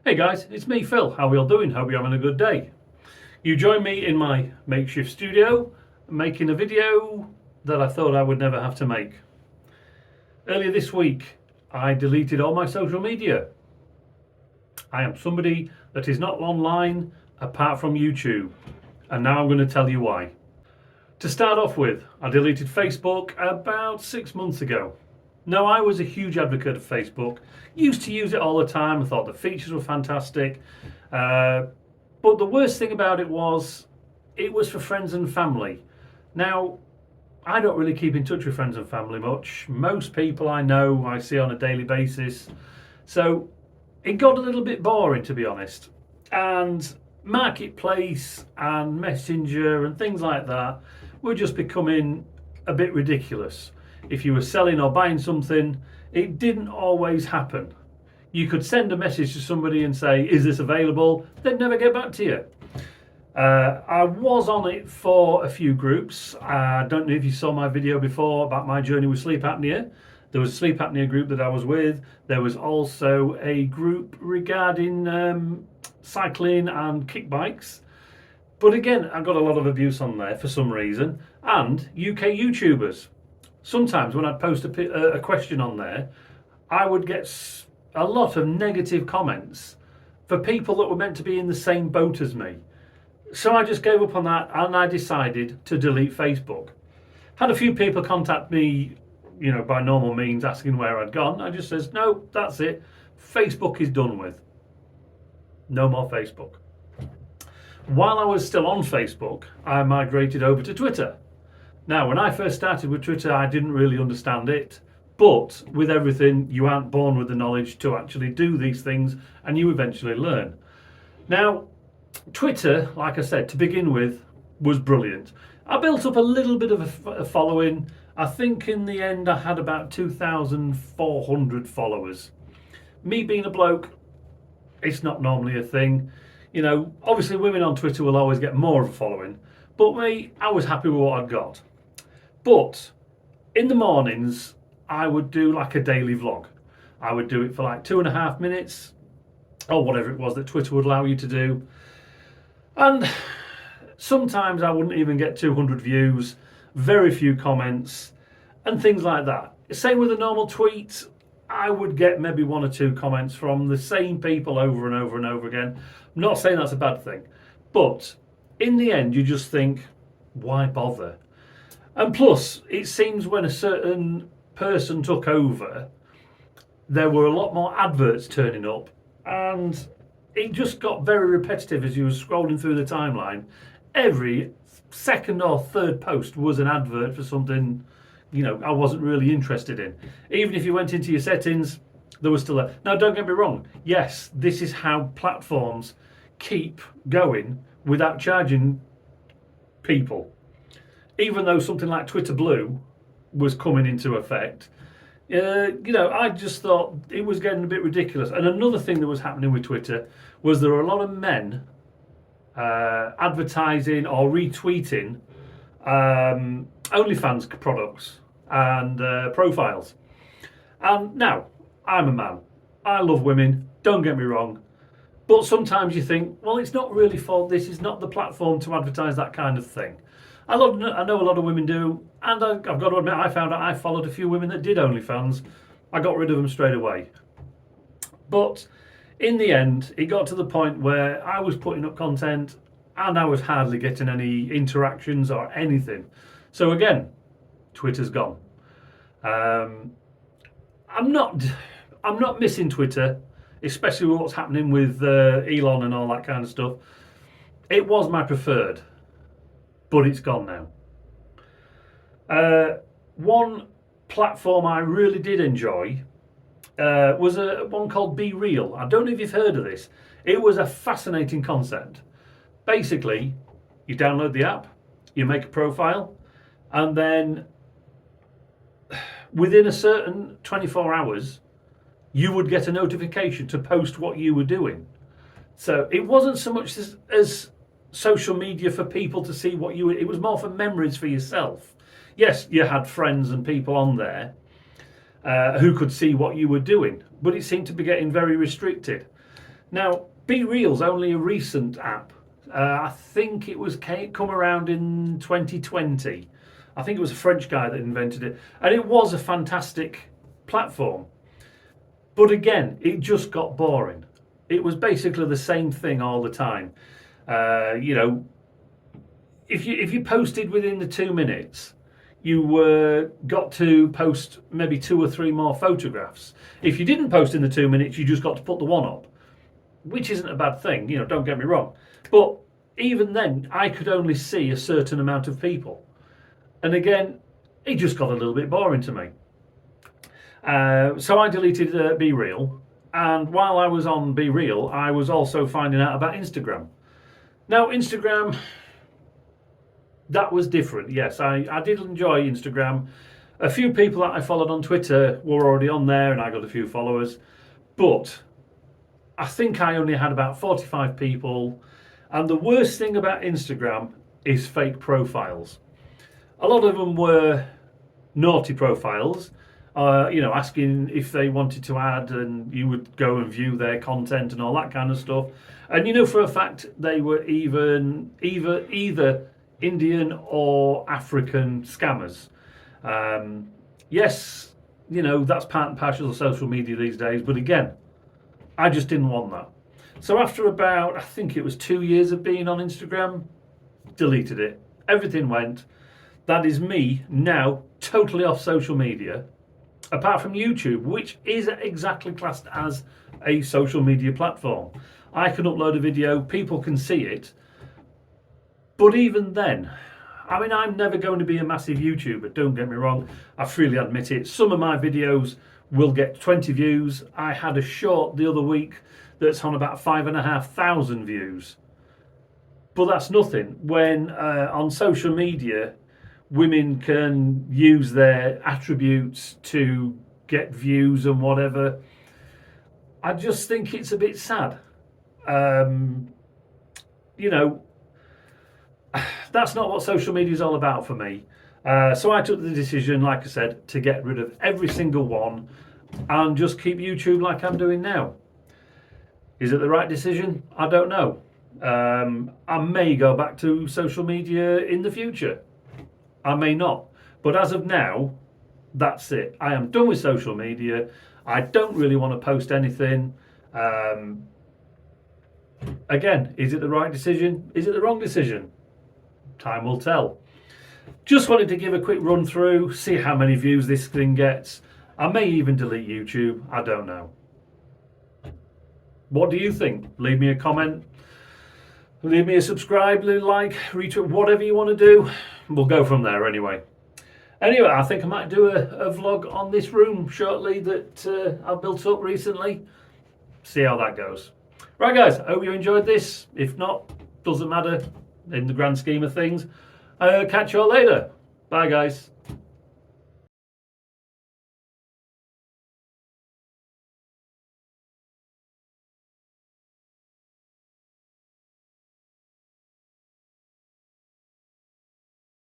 Hey guys, it's me Phil. How are we all doing? Hope you're having a good day. You join me in my makeshift studio making a video that I thought I would never have to make. Earlier this week I deleted all my social media. I am somebody that is not online apart from YouTube, and now I'm going to tell you why. To start off with, I deleted Facebook about 6 months ago. Now, I was a huge advocate of Facebook, used to use it all the time. I thought the features were fantastic. But the worst thing about it was for friends and family. Now, I don't really keep in touch with friends and family much. Most people I know I see on a daily basis. So it got a little bit boring, to be honest. And Marketplace and Messenger and things like that were just becoming a bit ridiculous. If you were selling or buying something, it didn't always happen. You could send a message to somebody and say, "Is this available?" They'd never get back to you. I was on it for a few groups. I don't know if you saw my video before about my journey with sleep apnea. There was a sleep apnea group that I was with. There was also a group regarding cycling and kick bikes. But again, I got a lot of abuse on there for some reason. And UK YouTubers. Sometimes when I'd post a question on there, I would get a lot of negative comments for people that were meant to be in the same boat as me. So I just gave up on that and I decided to delete Facebook. Had a few people contact me, by normal means asking where I'd gone. I just says, no, that's it. Facebook is done with. No more Facebook. While I was still on Facebook, I migrated over to Twitter. Now, when I first started with Twitter, I didn't really understand it. But with everything, you aren't born with the knowledge to actually do these things, and you eventually learn. Now, Twitter, like I said, to begin with, was brilliant. I built up a little bit of a following. I think in the end I had about 2,400 followers. Me being a bloke, it's not normally a thing. Obviously women on Twitter will always get more of a following. But me, I was happy with what I'd got. But in the mornings, I would do like a daily vlog. I would do it for like 2.5 minutes or whatever it was that Twitter would allow you to do. And sometimes I wouldn't even get 200 views, very few comments and things like that. Same with a normal tweet. I would get maybe 1 or 2 comments from the same people over and over and over again. I'm not saying that's a bad thing, but in the end you just think, why bother? And plus, it seems when a certain person took over, there were a lot more adverts turning up, and it just got very repetitive as you were scrolling through the timeline. Every second or third post was an advert for something, I wasn't really interested in. Even if you went into your settings, there was still a... Now, don't get me wrong. Yes, this is how platforms keep going without charging people. Even though something like Twitter Blue was coming into effect, I just thought it was getting a bit ridiculous. And another thing that was happening with Twitter was there were a lot of men advertising or retweeting OnlyFans products and profiles. And now, I'm a man. I love women, don't get me wrong. But sometimes you think, well, it's not really this is not the platform to advertise that kind of thing. I know a lot of women do, and I've got to admit, I found out I followed a few women that did OnlyFans. I got rid of them straight away. But in the end, it got to the point where I was putting up content and I was hardly getting any interactions or anything. So again, Twitter's gone. I'm not missing Twitter, especially with what's happening with Elon and all that kind of stuff. It was my preferred, but it's gone now. One platform I really did enjoy was one called Be Real. I don't know if you've heard of this. It was a fascinating concept. Basically, you download the app, you make a profile, and then within a certain 24 hours, you would get a notification to post what you were doing. So it wasn't so much as social media for people to see what you were, it was more for memories for yourself. Yes, you had friends and people on there who could see what you were doing, but it seemed to be getting very restricted. Now, Be Real's only a recent app. I think it was come around in 2020. I think it was a French guy that invented it, and it was a fantastic platform. But again, it just got boring. It was basically the same thing all the time. You know, if you posted within the 2 minutes, you got to post maybe 2 or 3 more photographs. If you didn't post in the 2 minutes, you just got to put the one up, which isn't a bad thing, you know, don't get me wrong. But even then, I could only see a certain amount of people. And again, it just got a little bit boring to me. So I deleted Be Real. And while I was on Be Real, I was also finding out about Instagram. Now, Instagram, that was different. Yes, I did enjoy Instagram. A few people that I followed on Twitter were already on there, and I got a few followers. But I think I only had about 45 people. And the worst thing about Instagram is fake profiles. A lot of them were naughty profiles, you know, asking if they wanted to add, and you would go and view their content and all that kind of stuff. And you know for a fact they were either Indian or African scammers. Yes, you know, that's part and parcel of social media these days, but again, I just didn't want that. So after about, I think it was 2 years of being on Instagram, deleted it. Everything went. That is me now totally off social media, apart from YouTube, which is exactly classed as a social media platform. I can upload a video, people can see it, but even then, I mean, I'm never going to be a massive YouTuber, don't get me wrong, I freely admit it. Some of my videos will get 20 views. I had a short the other week that's on about 5,500 views. But that's nothing when on social media, women can use their attributes to get views and whatever. I just think it's a bit sad. You know, that's not what social media is all about for me. So I took the decision, like I said, to get rid of every single one and just keep YouTube like I'm doing now. Is it the right decision? I don't know. I may go back to social media in the future. I may not. But as of now, that's it. I am done with social media. I don't really want to post anything. Again, is it the right decision? Is it the wrong decision? Time will tell. Just wanted to give a quick run through, see how many views this thing gets. I may even delete YouTube. I don't know. What do you think? Leave me a comment. Leave me a subscribe, like, retweet, whatever you want to do. We'll go from there anyway. Anyway, I think I might do a vlog on this room shortly that I've built up recently. See how that goes. Right guys, I hope you enjoyed this. If not, doesn't matter in the grand scheme of things. Catch you all later. Bye guys.